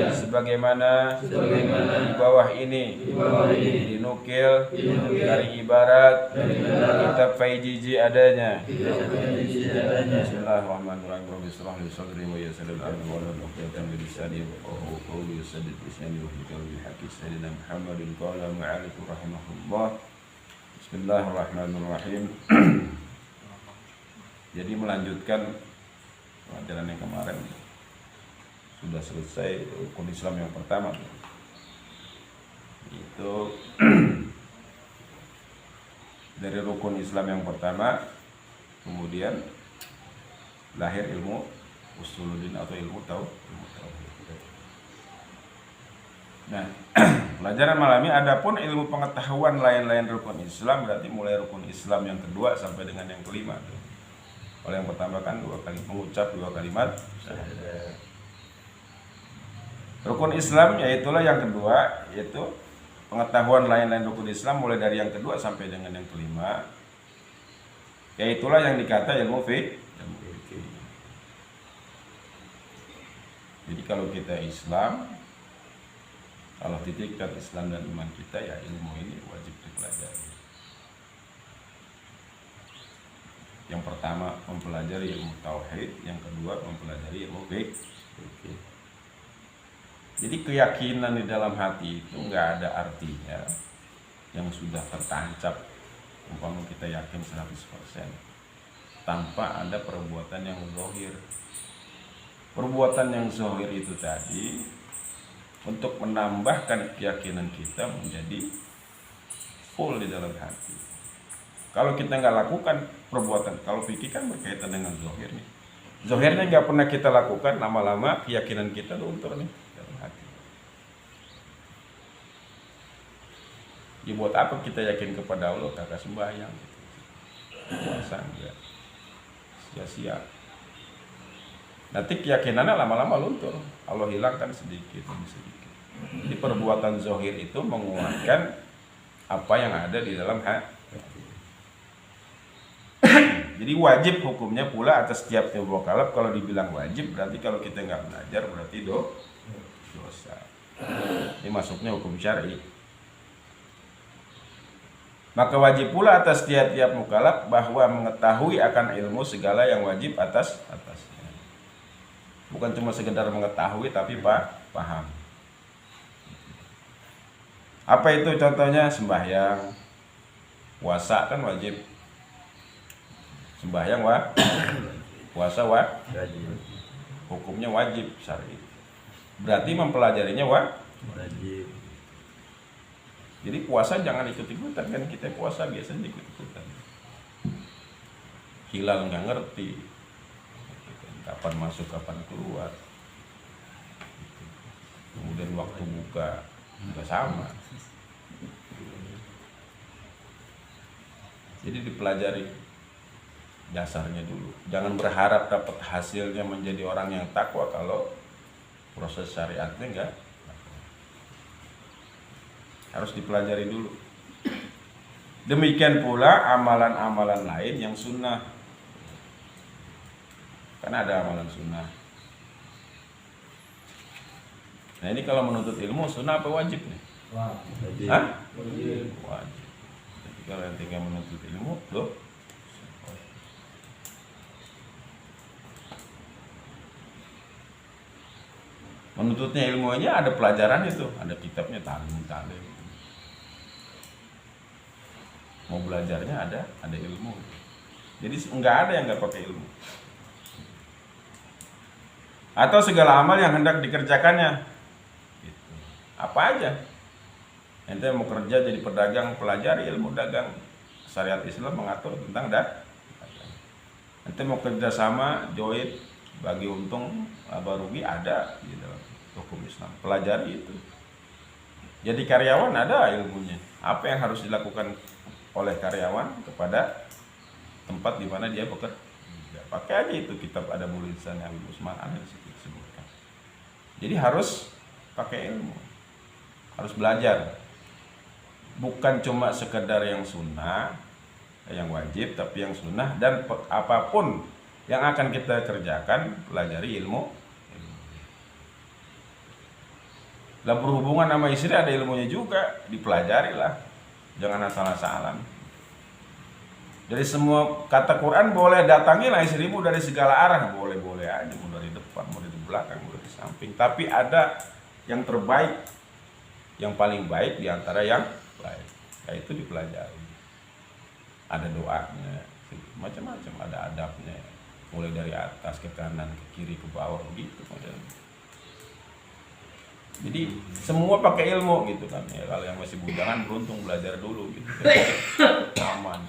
sebagaimana di bawah ini dinukil dari ibarat kitab Faijiji adanya. Bismillahirrahmanirrahim. Rabbi shrah li sadri wa yassir li amri wahlul 'uqdatam min lisani yafqahu qawli. Saddid lisani wa hlul bi haqqi sayyidina Muhammadin qala mu'alif rahimahullah. Bismillahirrahmanirrahim. Jadi melanjutkan pelajaran yang kemarin, sudah selesai rukun Islam yang pertama, itu dari rukun Islam yang pertama, kemudian lahir ilmu usuluddin atau ilmu tauhid. Nah, pelajaran malam ini adapun ilmu pengetahuan lain-lain rukun Islam, berarti mulai rukun Islam yang kedua sampai dengan yang kelima. Kalau yang pertama kan 2 kali mengucap 2 kalimat syahadat. Rukun Islam yaitulah yang kedua, yaitu pengetahuan lain-lain rukun Islam mulai dari yang kedua sampai dengan yang kelima, yaitulah yang dikata ilmu fiqh. Jadi kalau kita Islam, kalau titikkan Islam dan iman kita, ya ilmu ini wajib dipelajari. Yang pertama mempelajari ilmu tauhid, yang kedua mempelajari ilmu fikih. Jadi keyakinan di dalam hati itu nggak ada artinya yang sudah tertancap, umpama kita yakin 100%, tanpa ada perbuatan yang zahir. Perbuatan yang zahir itu tadi untuk menambahkan keyakinan kita menjadi full di dalam hati. Kalau kita nggak lakukan perbuatan, kalau fikih kan berkaitan dengan zahir nih. Zahirnya nggak pernah kita lakukan, lama-lama keyakinan kita luntur nih dalam hati. Ya buat apa kita yakin kepada Allah, kagak sembahyang, puasa enggak, sia-sia. Nanti keyakinannya lama-lama luntur, Allah hilangkan sedikit demi sedikit. Jadi perbuatan zahir itu menguatkan apa yang ada di dalam hati. Jadi wajib hukumnya pula atas setiap mukalaf. Kalau dibilang wajib berarti kalau kita nggak belajar berarti dosa. Ini masuknya hukum syar'i. Maka wajib pula atas tiap-tiap mukalaf bahwa mengetahui akan ilmu segala yang wajib atasnya. Bukan cuma sekedar mengetahui tapi paham. Apa itu contohnya? Sembahyang, puasa kan wajib. Sembahyang puasa Wajib. hukumnya wajib syar'i. Berarti mempelajarinya Wajib. Jadi puasa jangan ikut-ikutan, kan kita puasa biasanya ikut-ikutan. Hilal nggak ngerti, kapan masuk kapan keluar. Kemudian waktu buka nggak sama. Jadi dipelajari dasarnya dulu. Jangan berharap dapat hasilnya menjadi orang yang takwa kalau proses syariatnya enggak. Harus dipelajari dulu. Demikian pula amalan-amalan lain yang sunnah. Kan ada amalan sunnah. Nah ini kalau menuntut ilmu sunnah apa wajib nih? Wajib. Hah? Wajib. Jadi kalau yang tinggal menuntut ilmu, loh. Menuntutnya ilmu aja ada pelajaran itu, ada kitabnya talim. Mau belajarnya ada ilmu. Jadi enggak ada yang enggak pakai ilmu. Atau segala amal yang hendak dikerjakannya. Gitu. Apa aja? Ente mau kerja jadi pedagang, pelajari ilmu dagang. Syariat Islam mengatur tentang dagang. Ente mau kerja sama, join, bagi untung, laba rugi ada di dalam hukum Islam. Pelajari itu. Jadi karyawan ada ilmunya. Apa yang harus dilakukan oleh karyawan kepada tempat di mana dia bekerja? Pakai aja itu kitab Adabul Insan yang Usman ada di situ disebutkan. Jadi harus pakai ilmu. Harus belajar. Bukan cuma sekedar yang sunnah, yang wajib, tapi yang sunnah dan apapun yang akan kita kerjakan, pelajari ilmu. Lah berhubungan sama istri ada ilmunya juga, dipelajari lah. Jangan asal-asalan. Dari semua kata Quran boleh datangilah istrimu dari segala arah, boleh-boleh aja, mau dari depan, mau dari belakang, mau dari samping. Tapi ada yang terbaik, yang paling baik di antara yang baik. Itu dipelajari. Ada doanya, macam-macam, ada adabnya. Mulai dari atas ke kanan, ke kiri, ke bawah, begitu modelnya. Jadi semua pakai ilmu gitu kan ya. Kalau yang masih bujangan beruntung belajar dulu gitu kan. Aman.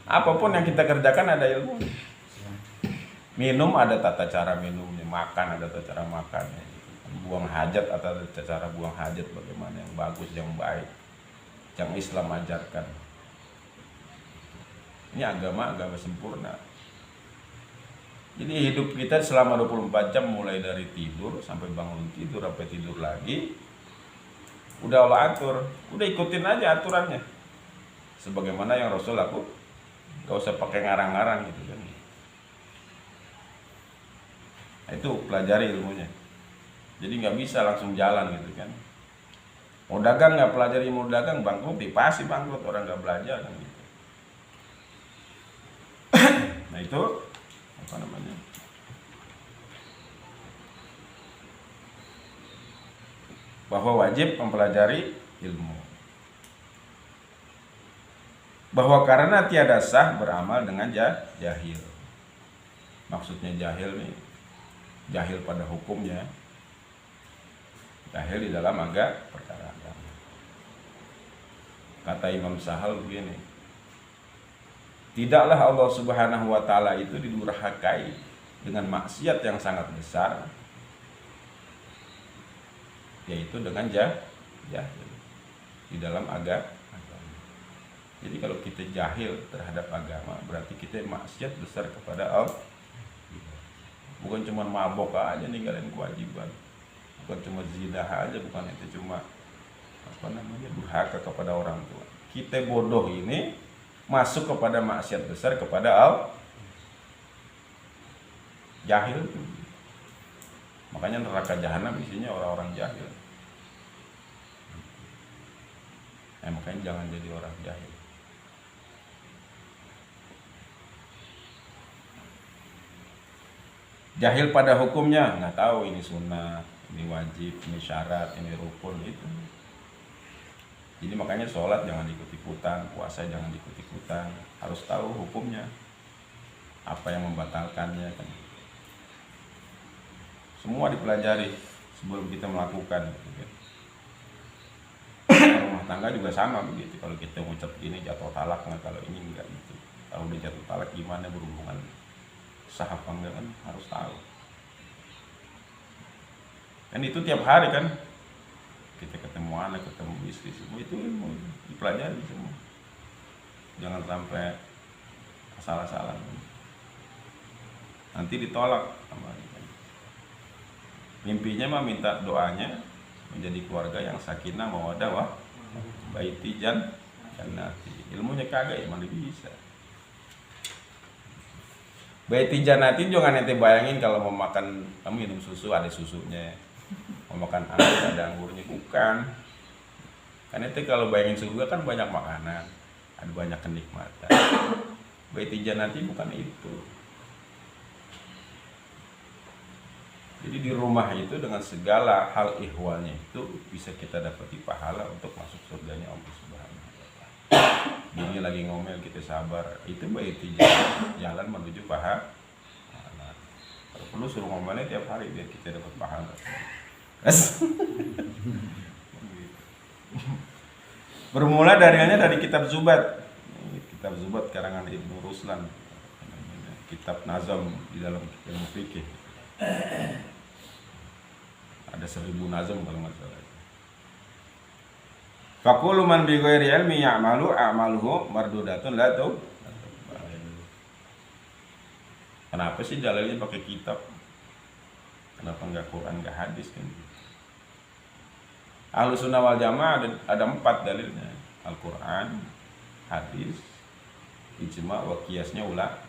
Apapun yang kita kerjakan ada ilmu. Minum ada tata cara minumnya, makan ada tata cara makannya. Buang hajat ada tata cara buang hajat bagaimana yang bagus, yang baik. Yang Islam ajarkan. Ini agama sempurna. Jadi hidup kita selama 24 jam mulai dari tidur sampai bangun tidur sampai tidur lagi udah Allah atur, udah ikutin aja aturannya. Sebagaimana yang Rasul lakukan, gak usah pakai ngarang-ngarang gitu kan. Nah, itu pelajari ilmunya. Jadi nggak bisa langsung jalan gitu kan. Mau dagang nggak pelajari ilmu dagang bangkrut, pasti bangkrut orang nggak belajar kan gitu. Nah itu apa namanya? Bahwa wajib mempelajari ilmu. Bahwa karena tiada sah beramal dengan jahil. Maksudnya jahil nih, jahil pada hukumnya, jahil di dalam perkara agama. Kata Imam Sahal begini, tidaklah Allah Subhanahu wa Ta'ala itu didurhakai dengan maksiat yang sangat besar, yaitu dengan jahil di dalam agama. Jadi kalau kita jahil terhadap agama, berarti kita maksiat besar kepada Allah. Bukan cuma mabok aja ninggalin kewajiban, bukan cuma zina aja, bukan itu cuma durhaka kepada orang tua. Kita bodoh ini masuk kepada maksiat besar kepada Allah. Jahil. Makanya neraka jahanam isinya orang-orang jahil. Makanya jangan jadi orang jahil. Jahil pada hukumnya, nggak tahu ini sunnah, ini wajib, ini syarat, ini rukun, itu. Jadi makanya sholat jangan ikut-ikutan, puasa jangan ikut-ikutan, harus tahu hukumnya, apa yang membatalkannya kan. Semua dipelajari sebelum kita melakukan. Rumah tangga juga sama begitu. Kalau kita ngucap gini jatuh talak, nggak, kalau ini enggak gitu. Kalau udah jatuh talak gimana berhubungan sah apa enggak kan harus tahu. Dan itu tiap hari kan kita ketemu anak, ketemu istri, semua itu ilmu dipelajari semua. Jangan sampai salah-salah. Nanti ditolak sama mimpinya mah minta doanya menjadi keluarga yang sakinah mawaddah wa baiti jannati. Ilmunya kagak mana bisa. Baiti jannati jangan nanti bayangin kalau mau makan, kamu minum susu ada susunya. Mau makan anggur ada anggurnya, bukan. Kan itu kalau bayangin surga kan banyak makanan, ada banyak kenikmatan. Baiti jannati bukan itu. Jadi di rumah itu dengan segala hal ihwalnya itu bisa kita dapati pahala untuk masuk surganya Allah Subhanahu wa Ta'ala. Ini lagi ngomel kita sabar, itu baiti jalan menuju pahala. Kalau perlu suruh ngomelnya tiap hari biar kita dapat pahala. Bermula dari kitab Zubat. Kitab Zubat karangan Ibnu Ruslan. Kitab nazam di dalam ilmu fikih. Ada 1000 nazam kalau nggak salah. Faqulu man bi ghairi ilmi ya'malu a'maluhu mardudatun la tu. Kenapa sih dalilnya pakai kitab? Kenapa nggak Quran, nggak hadis kan? Ahlus Sunnah wal Jamaah ada 4 dalilnya. Al-Quran, hadis, ijma wa qiyasnya ulama.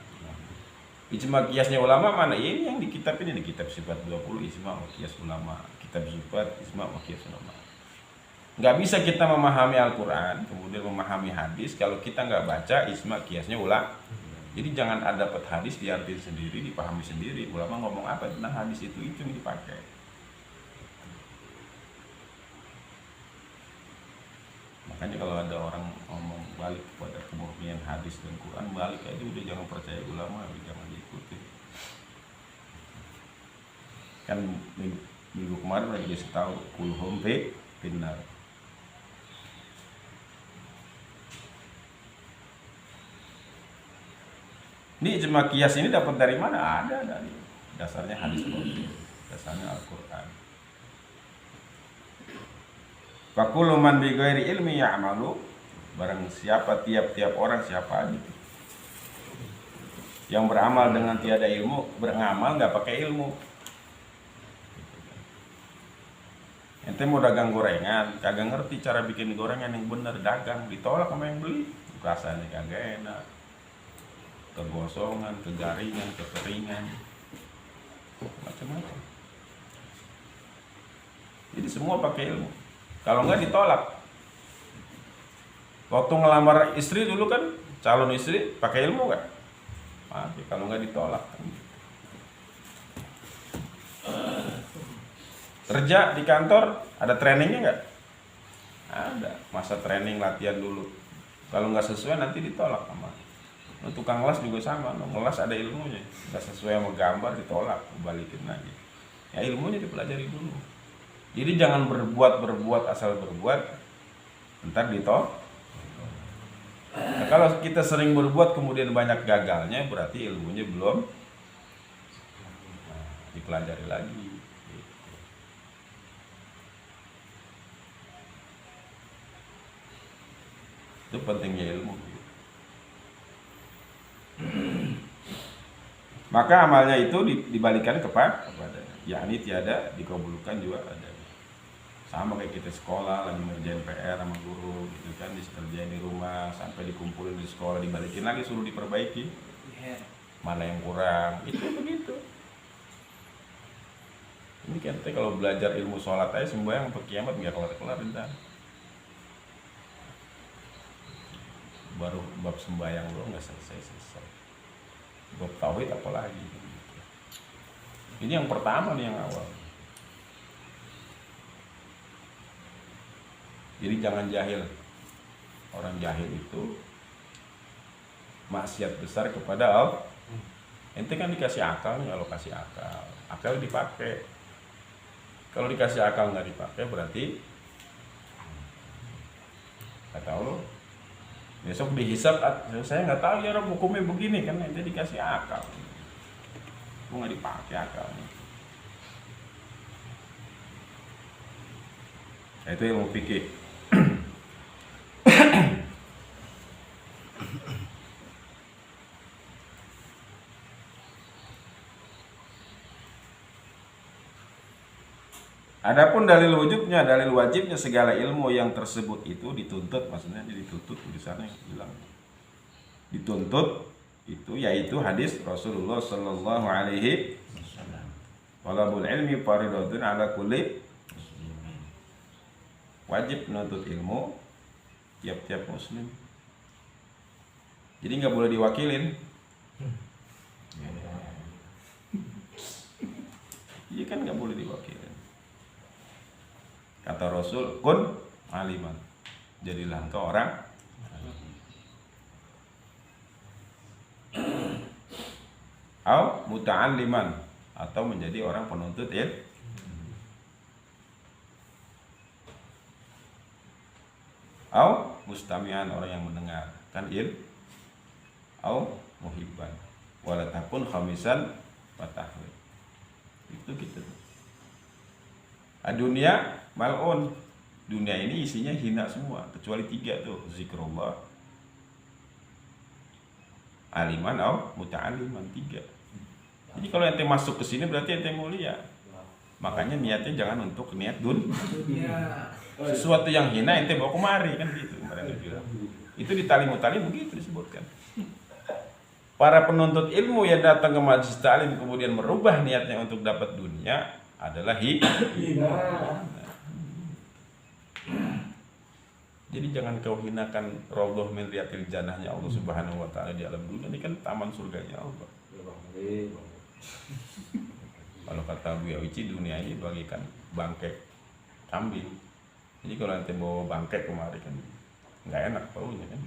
Ijma qiyasnya ulama mana? Ini yang di kitab ini, di kitab sifat 20 ijma wa qiyas ulama. Kitab sifat ijma wa qiyas ulama. Nggak bisa kita memahami Al-Quran kemudian memahami hadis kalau kita nggak baca ijma qiyasnya ulama. Jadi jangan ada dapat hadis diartikan sendiri, dipahami sendiri. Ulama ngomong apa tentang hadis itu yang dipakai. Makanya kalau ada orang ngomong balik pada kemurnian hadis dan Quran, balik aja udah, jangan percaya ulama, jangan diikuti. Kan minggu kemarin lagi dikasih tahu kulhum finnar. Ini ijma qiyas ini dapat dari mana? Ada dari dasarnya hadis Nabi, dasarnya Al-Qur'an. Faqulu man bi ghairi ilmi ya'malu, barang siapa tiap-tiap orang siapa aja yang beramal dengan tiada ilmu, beramal nggak pakai ilmu. Ente mau dagang gorengan, kagak ngerti cara bikin gorengan yang bener, dagang ditolak sama yang beli, rasanya kagak enak, kegosongan, kegaringan, kekeringan, macam-macam. Jadi semua pakai ilmu. Kalau enggak ditolak. Waktu ngelamar istri dulu kan, calon istri pakai ilmu enggak? Mati, kalau nggak ditolak. Kerja di kantor ada trainingnya nggak? Ada, masa training latihan dulu. Kalau nggak sesuai nanti ditolak sama. Tukang las juga sama, ngelas ada ilmunya. Nggak sesuai sama gambar ditolak, balikin lagi. Ya ilmunya dipelajari dulu. Jadi jangan berbuat asal berbuat, ntar ditolak. Nah, kalau kita sering berbuat kemudian banyak gagalnya, berarti ilmunya belum dipelajari lagi. Itu pentingnya ilmu. Maka amalnya itu dibalikan kepada yakni tiada dikabulkan juga ada. Sama kayak kita sekolah lagi ngerjain PR sama guru gitu kan, dikerjain di rumah sampai dikumpulin di sekolah, dibalikin lagi suruh diperbaiki. Mana yang kurang, itu begitu. Ini kan kalau belajar ilmu sholat aja sembahyang sampai kiamat nggak kelar-kelar entar. Baru bab sembahyang lo nggak selesai. Bab tauhid apalagi. Ini yang pertama nih, yang awal. Jadi jangan jahil. Orang jahil itu maksiat besar kepada Allah. Ente kan dikasih akal nih, kalau kasih akal dipakai. Kalau dikasih akal nggak dipakai berarti nggak tahu lo. Besok dihisab, saya nggak tahu ya Rob, hukumnya begini kan, ente dikasih akal. Kok nggak dipakai akalnya? Nah, itu ilmu fikih. Adapun dalil wujubnya, dalil wajibnya segala ilmu yang tersebut itu dituntut, maksudnya dituntut tulisannya bilang dituntut itu yaitu hadis Rasulullah Shallallahu Alaihi Wasallam. Talabul ilmi fardhatun ala kulli muslimin. Wajib menuntut ilmu tiap-tiap muslim. Jadi nggak boleh diwakilin. Iya kan nggak boleh diwakilin. Kata Rasul, kun aliman, jadilah engkau orang au muta'alliman, atau menjadi orang penuntut ilmu, au mustami'an, orang yang mendengar kan au muhibban, walatakun khamisan watahwi. Itu gitu. Dunia mal'un, dunia ini isinya hina semua kecuali 3 tuh, zikrullah, aliman, au muta'alliman, 3. Jadi kalau ente masuk ke sini berarti ente mulia. Makanya niatnya jangan untuk niat dunia. Sesuatu yang hina ente bawa kemari kan gitu mereka bilang. Itu di talim-talim begitu disebutkan. Para penuntut ilmu yang datang ke majelis ta'lim kemudian merubah niatnya untuk dapat dunia adalah hina. Jadi jangan kau hinakan raudhah min riyadil jannahnya Allah Subhanahu wa taala di alam dunia. Ini kan taman surganya Allah. Kalau kata Bu Yawici, dunia ini bagikan bangkai kambing. Jadi kalau nanti bawa bangkai kemari kan nggak enak baunya kan,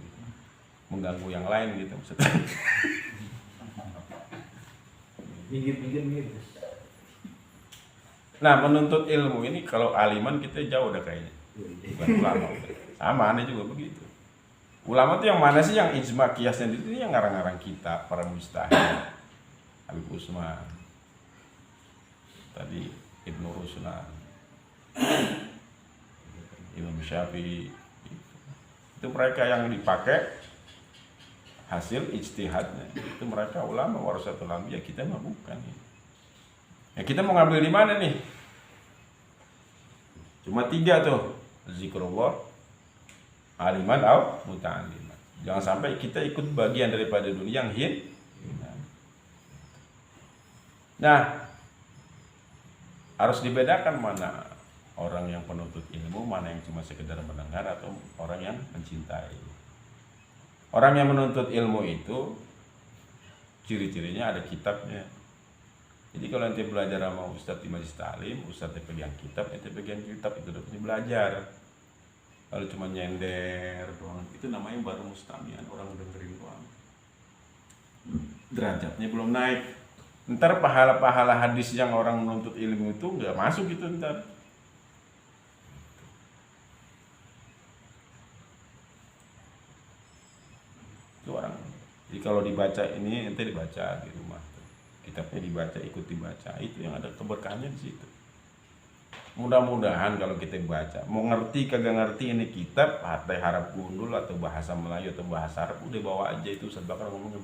mengganggu yang lain gitu maksudnya. Minggir. Nah, menuntut ilmu ini kalau aliman kita jauh udah kayaknya. Bukan ulama. Sama aneh juga begitu. Ulama itu yang mana sih, yang ijma kiasnya itu, yang ngarang-ngarang kitab para mujtahid. Habib Usman. Tadi Ibnu Ruslan. Imam Syafi'i. Itu mereka yang dipakai hasil ijtihadnya. Itu mereka ulama warasatul anbiya, kita mah bukan. Ya kita mau ngambil di mana nih? Cuma 3 tuh, zikrullah, aliman, au muta'alliman. Jangan sampai kita ikut bagian daripada dunia yang hina. Nah, harus dibedakan mana orang yang penuntut ilmu, mana yang cuma sekedar mendengar, atau orang yang mencintai. Orang yang menuntut ilmu itu Ciri-cirinya ada kitabnya. Jadi kalau nanti belajar sama Ustadz di Majelis Ta'lim, Ustadz pegang kitab, nanti pegang kitab, itu udah pasti belajar. Kalau cuma nyender doang, itu namanya baru mustamian, orang dengerin doang. Derajatnya belum naik. Ntar pahala-pahala hadis yang orang menuntut ilmu itu nggak masuk gitu ntar. Itu orang. Jadi kalau dibaca ini nanti dibaca di rumah. Kitabnya dibaca, ikut dibaca. Itu yang ada keberkahannya di situ. Mudah-mudahan kalau kita baca, mau ngerti kagak ngerti ini kitab, harap gundul atau bahasa Melayu atau bahasa Arab, udah bawa aja itu. Ustaz Bakar ngomongnya